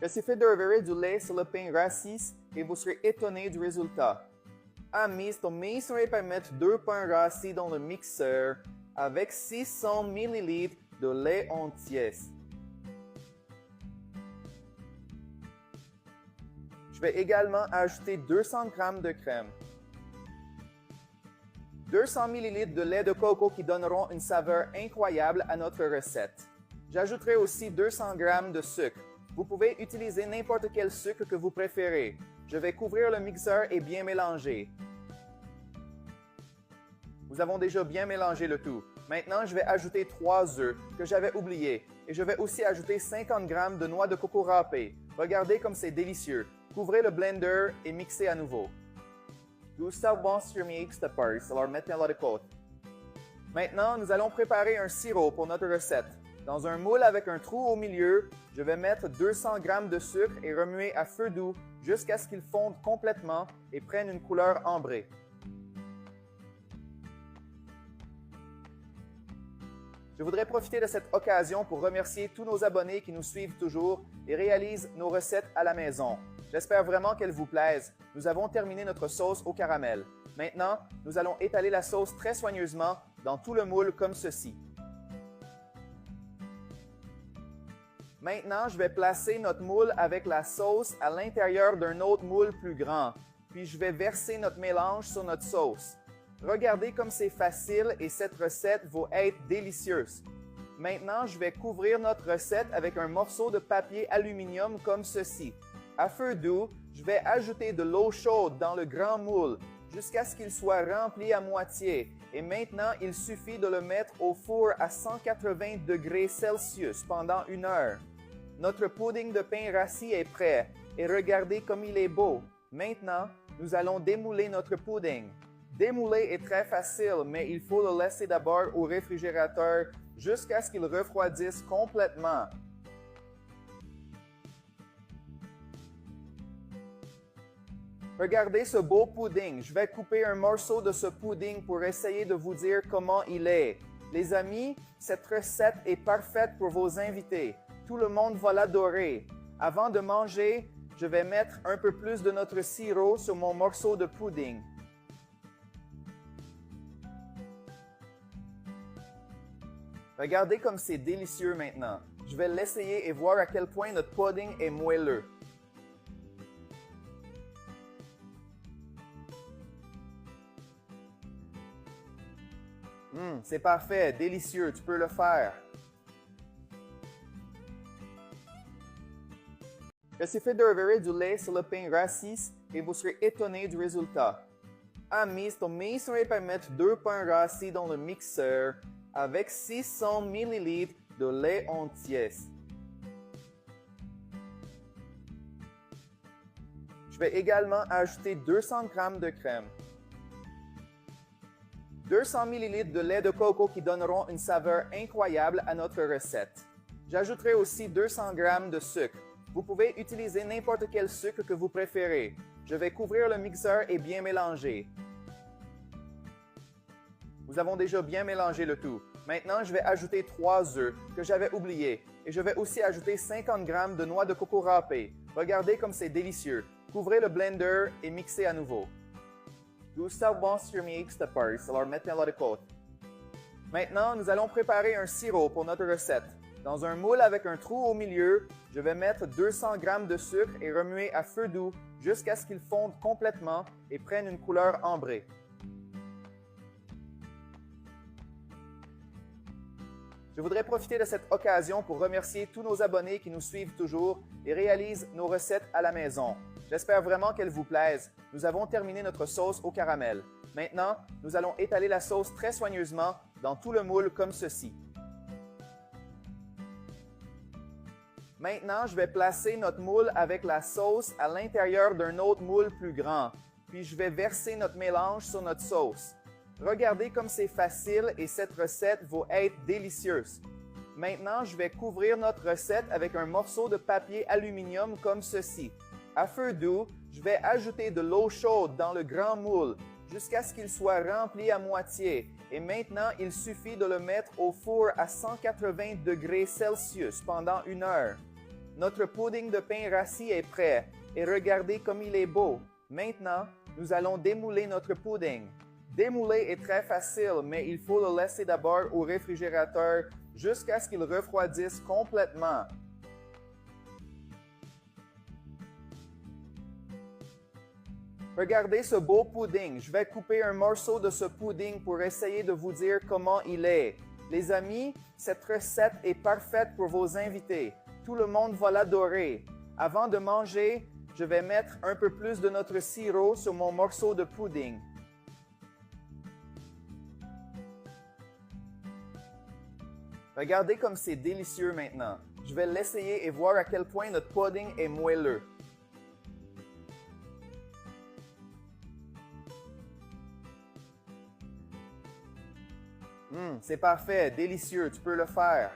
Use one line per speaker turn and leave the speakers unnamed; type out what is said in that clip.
Je suffit de verser du lait sur le pain rassis et vous serez étonné du résultat. À misturei para mettre 2 pains rassis dans le mixeur avec 600 ml de lait entier. Je vais également ajouter 200 g de crème. 200 ml de lait de coco qui donneront une saveur incroyable à notre recette. J'ajouterai aussi 200 g de sucre. Vous pouvez utiliser n'importe quel sucre que vous préférez. Je vais couvrir le mixeur et bien mélanger. Nous avons déjà bien mélangé le tout. Maintenant, je vais ajouter 3 œufs que j'avais oubliés. Et je vais aussi ajouter 50 g de noix de coco râpées. Regardez comme c'est délicieux. Couvrez le blender et mixez à nouveau. Gustavo bom sur mes extapers, alors mettez-le de côté. Maintenant, nous allons préparer un sirop pour notre recette. Dans un moule avec un trou au milieu, je vais mettre 200 g de sucre et remuer à feu doux jusqu'à ce qu'il fonde complètement et prenne une couleur ambrée. Je voudrais profiter de cette occasion pour remercier tous nos abonnés qui nous suivent toujours et réalisent nos recettes à la maison. J'espère vraiment qu'elles vous plaisent. Nous avons terminé notre sauce au caramel. Maintenant, nous allons étaler la sauce très soigneusement dans tout le moule comme ceci. Maintenant, je vais placer notre moule avec la sauce à l'intérieur d'un autre moule plus grand. Puis je vais verser notre mélange sur notre sauce. Regardez comme c'est facile et cette recette va être délicieuse. Maintenant, je vais couvrir notre recette avec un morceau de papier aluminium comme ceci. À feu doux, je vais ajouter de l'eau chaude dans le grand moule jusqu'à ce qu'il soit rempli à moitié. Et maintenant, il suffit de le mettre au four à 180 degrés Celsius pendant 1 heure. Notre pudding de pain rassis est prêt et regardez comme il est beau. Maintenant, nous allons démouler notre pudding. Démouler est très facile, mais il faut le laisser d'abord au réfrigérateur jusqu'à ce qu'il refroidisse complètement. Regardez ce beau pudding. Je vais couper un morceau de ce pudding pour essayer de vous dire comment il est. Les amis, cette recette est parfaite pour vos invités. Tout le monde va l'adorer. Avant de manger, je vais mettre un peu plus de notre sirop sur mon morceau de pudding. Regardez comme c'est délicieux maintenant. Je vais l'essayer et voir à quel point notre pudding est moelleux. C'est parfait, délicieux, tu peux le faire. Il suffit de verser du lait sur le pain rassis et vous serez étonné du résultat. À misturei para mettre 2 pains rassis dans le mixeur avec 600 ml de lait entier. Je vais également ajouter 200 g de crème. 200 ml de lait de coco qui donneront une saveur incroyable à notre recette. J'ajouterai aussi 200 g de sucre. Vous pouvez utiliser n'importe quel sucre que vous préférez. Je vais couvrir le mixeur et bien mélanger. Nous avons déjà bien mélangé le tout. Maintenant, je vais ajouter 3 œufs que j'avais oubliés. Et je vais aussi ajouter 50 g de noix de coco râpées. Regardez comme c'est délicieux. Couvrez le blender et mixez à nouveau. Gustavo bom sur mes extapers, alors mettez-le de côté. Maintenant, nous allons préparer un sirop pour notre recette. Dans un moule avec un trou au milieu, je vais mettre 200 g de sucre et remuer à feu doux jusqu'à ce qu'il fonde complètement et prenne une couleur ambrée. Je voudrais profiter de cette occasion pour remercier tous nos abonnés qui nous suivent toujours et réalisent nos recettes à la maison. J'espère vraiment qu'elles vous plaisent. Nous avons terminé notre sauce au caramel. Maintenant, nous allons étaler la sauce très soigneusement dans tout le moule comme ceci. Maintenant, je vais placer notre moule avec la sauce à l'intérieur d'un autre moule plus grand. Puis je vais verser notre mélange sur notre sauce. Regardez comme c'est facile et cette recette va être délicieuse. Maintenant, je vais couvrir notre recette avec un morceau de papier aluminium comme ceci. À feu doux, je vais ajouter de l'eau chaude dans le grand moule jusqu'à ce qu'il soit rempli à moitié. Et maintenant, il suffit de le mettre au four à 180 degrés Celsius pendant 1 heure. Notre pudding de pain rassis est prêt et regardez comme il est beau. Maintenant, nous allons démouler notre pudding. Démouler est très facile, mais il faut le laisser d'abord au réfrigérateur jusqu'à ce qu'il refroidisse complètement. Regardez ce beau pudding. Je vais couper un morceau de ce pudding pour essayer de vous dire comment il est. Les amis, cette recette est parfaite pour vos invités. Tout le monde va l'adorer. Avant de manger, je vais mettre un peu plus de notre sirop sur mon morceau de pudding. Regardez comme c'est délicieux maintenant. Je vais l'essayer et voir à quel point notre pudding est moelleux. C'est parfait, délicieux, tu peux le faire.